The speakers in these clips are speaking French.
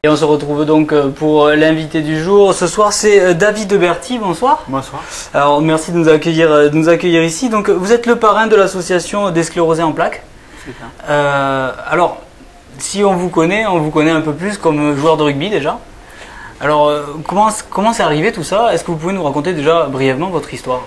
Et on se retrouve donc pour l'invité du jour. Ce soir, c'est David Berty. Bonsoir. Bonsoir. Alors, merci de nous accueillir ici. Donc, vous êtes le parrain de l'association des sclérosés en plaques. C'est ça. Alors, si on vous connaît un peu plus comme joueur de rugby déjà. Alors, comment c'est arrivé tout ça? Est-ce que vous pouvez nous raconter déjà brièvement votre histoire?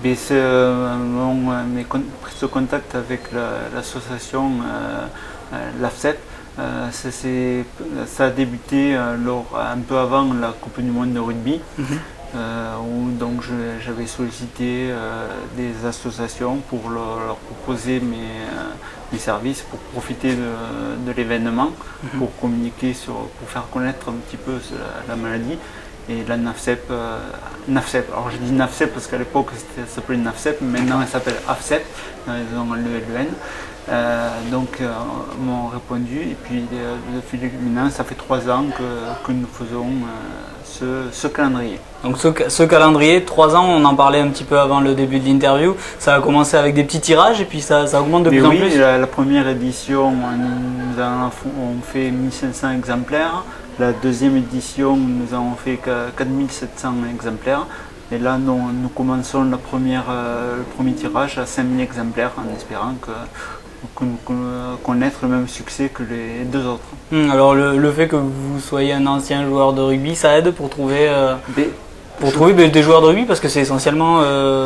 C'est mes prises de contact avec l'association l'AFCEP. Ça a débuté un peu avant la Coupe du Monde de rugby, où donc j'avais sollicité des associations pour leur proposer mes services, pour profiter de l'événement, pour communiquer pour faire connaître un petit peu la maladie. Et la NAFCEP, alors je dis NAFCEP parce qu'à l'époque ça s'appelait NAFCEP, mais maintenant elle s'appelle AFCEP, ils ont l'ELN. Donc m'ont répondu, et puis maintenant ça fait 3 ans que nous faisons ce calendrier. Donc ce calendrier, 3 ans, on en parlait un petit peu avant le début de l'interview, ça a commencé avec des petits tirages et puis ça augmente de plus en plus. Oui, la première édition, on fait 1500 exemplaires. La deuxième édition, nous avons fait 4700 exemplaires. Et là, nous commençons le premier tirage à 5000 exemplaires en espérant connaître le même succès que les 2 autres. Alors le fait que vous soyez un ancien joueur de rugby, ça aide pour trouver des joueurs de rugby, parce que c'est essentiellement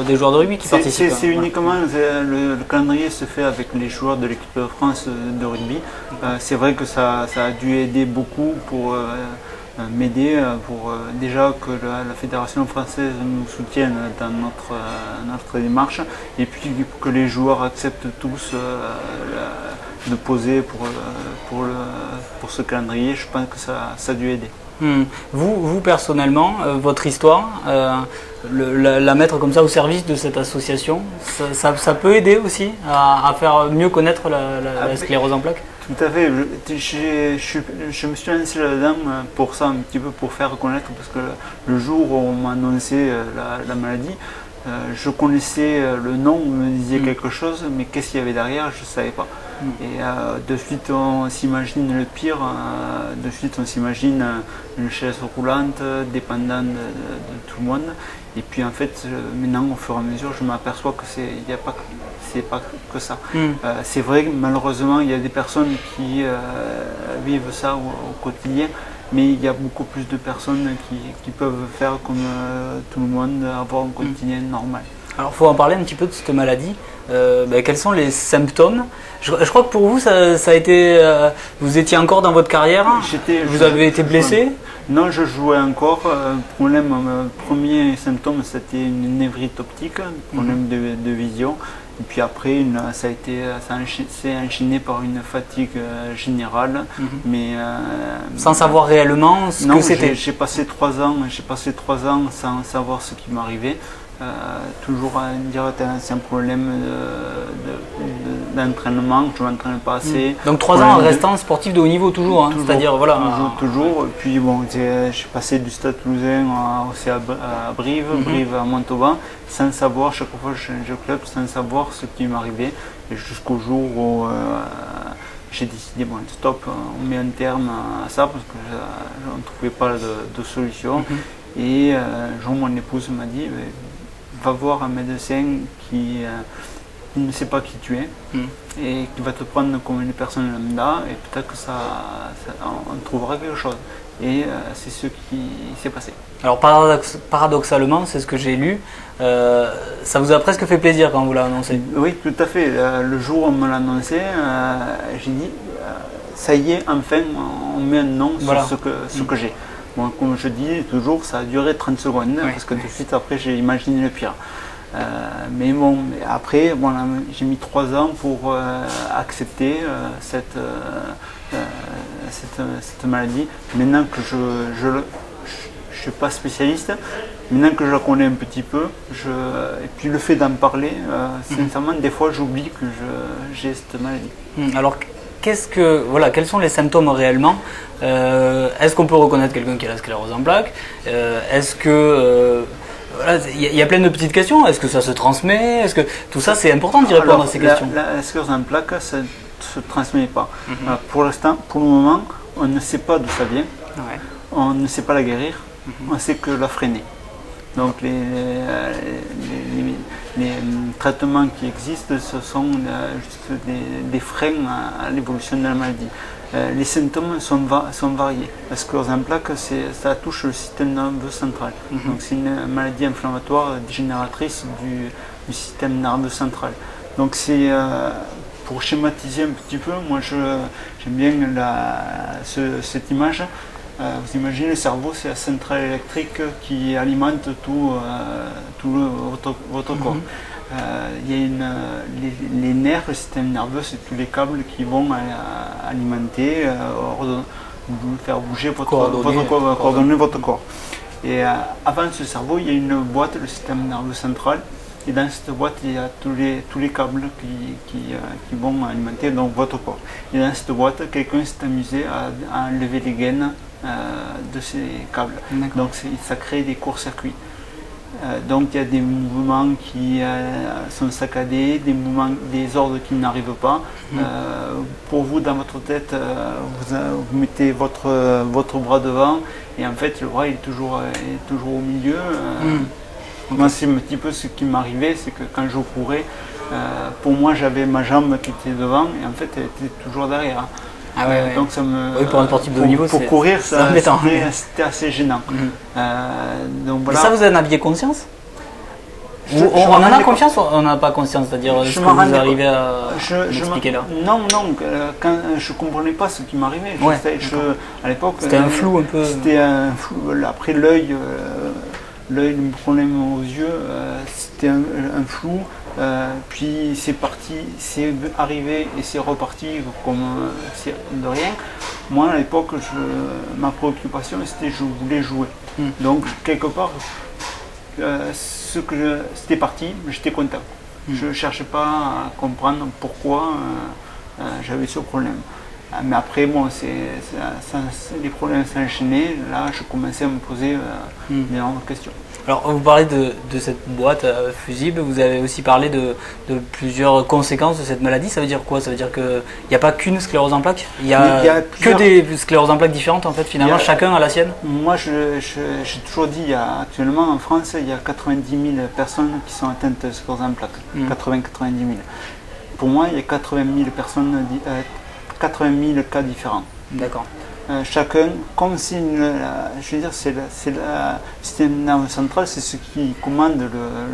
des joueurs de rugby qui participent. C'est uniquement, le calendrier se fait avec les joueurs de l'équipe de France de rugby. C'est vrai que ça a dû aider beaucoup pour m'aider, pour déjà que la Fédération française nous soutienne dans notre démarche, et puis que les joueurs acceptent tous de poser pour ce calendrier. Je pense que ça a dû aider. Vous personnellement, votre histoire, la mettre comme ça au service de cette association, ça peut aider aussi à faire mieux connaître la sclérose en plaques? Tout à fait. Je me suis lancé là-dedans pour ça, un petit peu pour faire connaître, parce que le jour où on m'a annoncé la maladie, je connaissais le nom, on me disait quelque chose, mais qu'est-ce qu'il y avait derrière, je ne savais pas. Et de suite on s'imagine le pire, de suite on s'imagine une chaise roulante, dépendant de tout le monde. Et puis en fait, maintenant au fur et à mesure, je m'aperçois que c'est pas que ça. C'est vrai que malheureusement, il y a des personnes qui vivent ça au quotidien, mais il y a beaucoup plus de personnes qui peuvent faire comme tout le monde, avoir un quotidien normal. Alors il faut en parler un petit peu de cette maladie. Quels sont les symptômes? Je crois que pour vous, ça a été, vous étiez encore dans votre carrière, vous avez été blessé? Non, je jouais encore. Premier symptôme, c'était une névrite optique, problème de vision. Et puis après, ça s'est enchaîné par une fatigue générale, mais sans savoir réellement ce que c'était. J'ai passé 3 ans sans savoir ce qui m'arrivait. Toujours à dire que c'est un problème d'entraînement, que je ne m'entraîne pas assez. Donc 3 ans en restant sportif de haut niveau toujours, hein, c'est-à-dire voilà. Toujours. Et puis bon, j'ai passé du Stade Toulousain aussi à Brive, Brive à Montauban, sans savoir, chaque fois que je changeais de club, sans savoir ce qui m'arrivait. Et jusqu'au jour où j'ai décidé, bon stop, on met un terme à ça, parce que je ne trouvais pas de solution. Et un jour, mon épouse m'a dit, va voir un médecin qui ne sait pas qui tu es et qui va te prendre comme une personne lambda, et peut-être que on trouvera quelque chose. Et c'est ce qui s'est passé. Alors paradoxalement, c'est ce que j'ai lu, ça vous a presque fait plaisir quand vous l'avez annoncé? Oui, tout à fait. Le jour où on me l'a annoncé, j'ai dit, ça y est, enfin, on met un nom sur ce que j'ai. Bon, comme je dis toujours, ça a duré 30 secondes, parce que tout de suite après j'ai imaginé le pire. Mais bon, après, voilà, j'ai mis 3 ans pour accepter cette maladie. Maintenant que je ne suis pas spécialiste, maintenant que je la connais un petit peu, et puis le fait d'en parler, sincèrement, des fois j'oublie que j'ai cette maladie. Alors, quels sont les symptômes réellement? Est-ce qu'on peut reconnaître quelqu'un qui a la sclérose en plaques? Est-ce que il y a plein de petites questions. Est-ce que ça se transmet? Est-ce que tout ça, c'est important d'y répondre à ces questions? La sclérose en plaques, ça ne se transmet pas. Pour l'instant, pour le moment, on ne sait pas d'où ça vient. Ouais. On ne sait pas la guérir, on sait que la freiner. Donc les traitements qui existent, ce sont juste des freins à l'évolution de la maladie. Les symptômes sont variés. La sclérose en plaques, ça touche le système nerveux central. Donc c'est une maladie inflammatoire dégénératrice du système nerveux central. Donc c'est pour schématiser un petit peu, moi j'aime bien cette image. Vous imaginez le cerveau, c'est la centrale électrique qui alimente tout votre corps. Il y a les nerfs, le système nerveux, c'est tous les câbles qui vont alimenter, faire bouger coordonner votre corps. Et avant ce cerveau, il y a une boîte, le système nerveux central. Et dans cette boîte, il y a tous les câbles qui vont alimenter donc, votre corps. Et dans cette boîte, quelqu'un s'est amusé à enlever les gaines de ces câbles. Donc ça crée des courts-circuits. Donc il y a des mouvements qui sont saccadés, des ordres qui n'arrivent pas. Pour vous, dans votre tête, vous mettez votre bras devant et en fait le bras est toujours au milieu. Moi, c'est un petit peu ce qui m'arrivait, c'est que quand je courais, pour moi j'avais ma jambe qui était devant et en fait elle était toujours derrière. Ah ouais, donc ça me, oui, pour un sportif de haut niveau, pour courir, c'était assez gênant. Donc, voilà. Et ça, vous en aviez conscience? On en a conscience ou on n'a pas conscience? C'est-à-dire ce que vous arrivez à m'expliquer là? Non, quand je ne comprenais pas ce qui m'arrivait. À l'époque, c'était un flou un peu. C'était un flou. Après l'œil me prenait aux yeux, c'était un flou. Puis c'est parti, c'est arrivé et c'est reparti comme de rien. Moi à l'époque, ma préoccupation c'était je voulais jouer. Donc quelque part, c'était parti, j'étais content. Je ne cherchais pas à comprendre pourquoi j'avais ce problème. Mais après, bon, les problèmes s'enchaînaient. Là, je commençais à me poser d'énormes questions. Alors, vous parlez de cette boîte fusible, vous avez aussi parlé de plusieurs conséquences de cette maladie. Ça veut dire quoi? Ça veut dire qu'il n'y a pas qu'une sclérose en plaques? Il y a que des scléroses en plaques différentes, en fait, finalement, chacun a la sienne? Moi, j'ai toujours dit, actuellement en France, il y a 90 000 personnes qui sont atteintes de sclérose en plaques. 90 000. Pour moi, il y a 80 000 cas différents. D'accord. Chacun, comme si, je veux dire, c'est le système nerveux central, c'est ce qui commande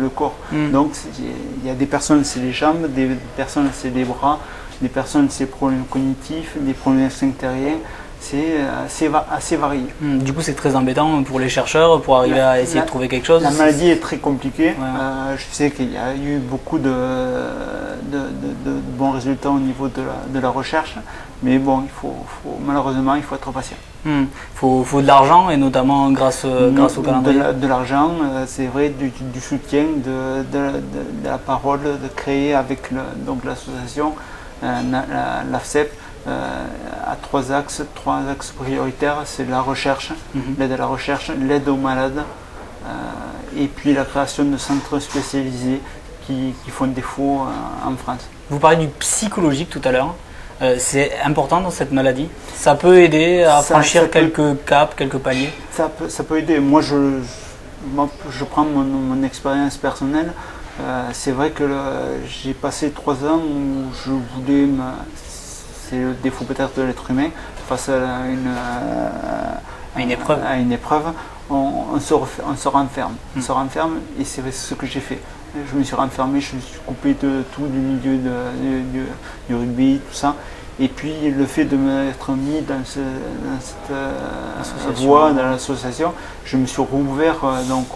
le corps. Donc, il y a des personnes, c'est les jambes, des personnes, c'est les bras, des personnes, c'est les problèmes cognitifs, des problèmes sphinctériens. C'est assez varié. Du coup, c'est très embêtant pour les chercheurs pour arriver à essayer de trouver quelque chose. La maladie est très compliquée. Je sais qu'il y a eu beaucoup de bons résultats au niveau de la recherche, mais bon, malheureusement, il faut être patient. Faut de l'argent et notamment grâce au calendrier. De l'argent, c'est vrai, du soutien, de la parole, de créer avec l'association, l'AFCEP. À trois axes prioritaires, c'est la recherche, l'aide à la recherche, l'aide aux malades et puis la création de centres spécialisés qui font défaut en France. Vous parlez du psychologique tout à l'heure, c'est important dans cette maladie? Ça peut aider à franchir quelques caps, quelques paliers? Ça peut aider. Moi je prends mon expérience personnelle. C'est vrai que j'ai passé 3 ans où je voulais c'est le défaut peut-être de l'être humain, face à une épreuve, on se renferme. On se renferme et c'est ce que j'ai fait. Je me suis renfermé, je me suis coupé de tout du milieu du rugby, tout ça. Et puis le fait de m'être mis dans cette voie, dans l'association, je me suis rouvert donc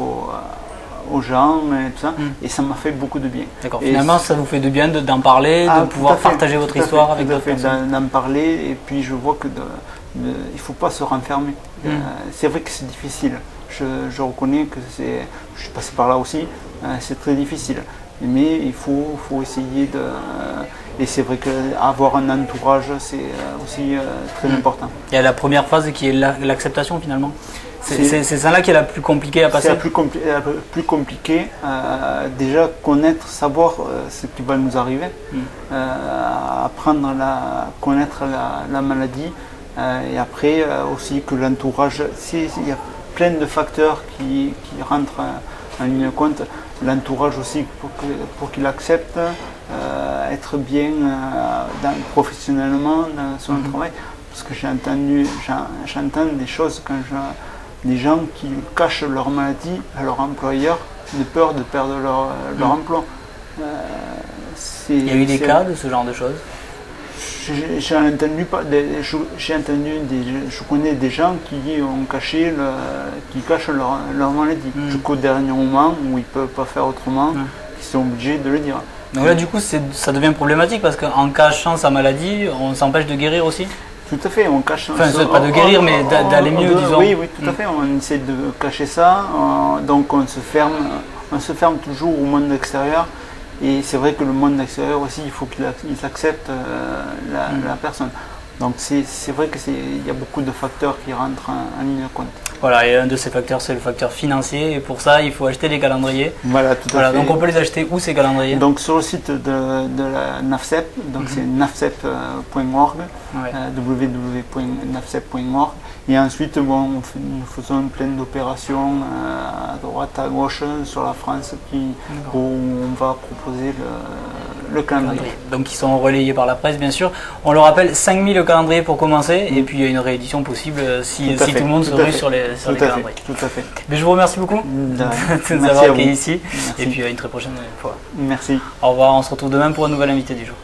aux gens et tout ça, et ça m'a fait beaucoup de bien. D'accord, finalement ça vous fait de bien d'en parler, de pouvoir partager votre histoire avec d'autres personnes. D'en parler, et puis je vois que il ne faut pas se renfermer. C'est vrai que c'est difficile, je reconnais que je suis passé par là aussi, c'est très difficile, mais il faut essayer de... Et c'est vrai qu'avoir un entourage, c'est aussi très important. Il y a la première phase qui est l'acceptation finalement. C'est celle-là qui est la plus compliquée à passer. C'est la plus compliquée. Déjà connaître, savoir ce qui va nous arriver, apprendre à connaître la maladie, Et après aussi que l'entourage, il y a plein de facteurs qui rentrent en ligne de compte. L'entourage aussi pour qu'il accepte, être bien professionnellement dans son travail. Parce que j'entends des choses quand des gens qui cachent leur maladie à leur employeur de peur de perdre leur emploi. Il y a eu des cas de ce genre de choses? Je connais des gens qui ont qui cachent leur maladie jusqu'au dernier moment où ils ne peuvent pas faire autrement, ils sont obligés de le dire. Donc là, du coup, ça devient problématique parce qu'en cachant sa maladie, on s'empêche de guérir aussi? Tout à fait, on cache. Enfin, pas de guérir, mais d'aller mieux, disons. Oui, tout à fait, on essaie de cacher ça, donc on se ferme toujours au monde extérieur. Et c'est vrai que le monde extérieur aussi, il faut qu'ils acceptent la personne. Donc c'est vrai qu'il y a beaucoup de facteurs qui rentrent en ligne de compte. Voilà, et un de ces facteurs, c'est le facteur financier. Et pour ça, il faut acheter des calendriers. Voilà, tout à fait. Donc on peut les acheter où, ces calendriers? Donc sur le site de la NAFCEP, donc c'est nafcep.org, www.nafcep.org. Et ensuite, nous faisons plein d'opérations à droite, à gauche, sur la France, où on va proposer le calendrier. Donc ils sont relayés par la presse, bien sûr. On le rappelle, 5000 calendriers pour commencer, et puis il y a une réédition possible si tout le monde se rue sur les calendriers. Tout à fait. Mais je vous remercie beaucoup de nous avoir accueillis ici, et puis à une très prochaine fois. Merci. Au revoir, on se retrouve demain pour un nouvel invité du jour.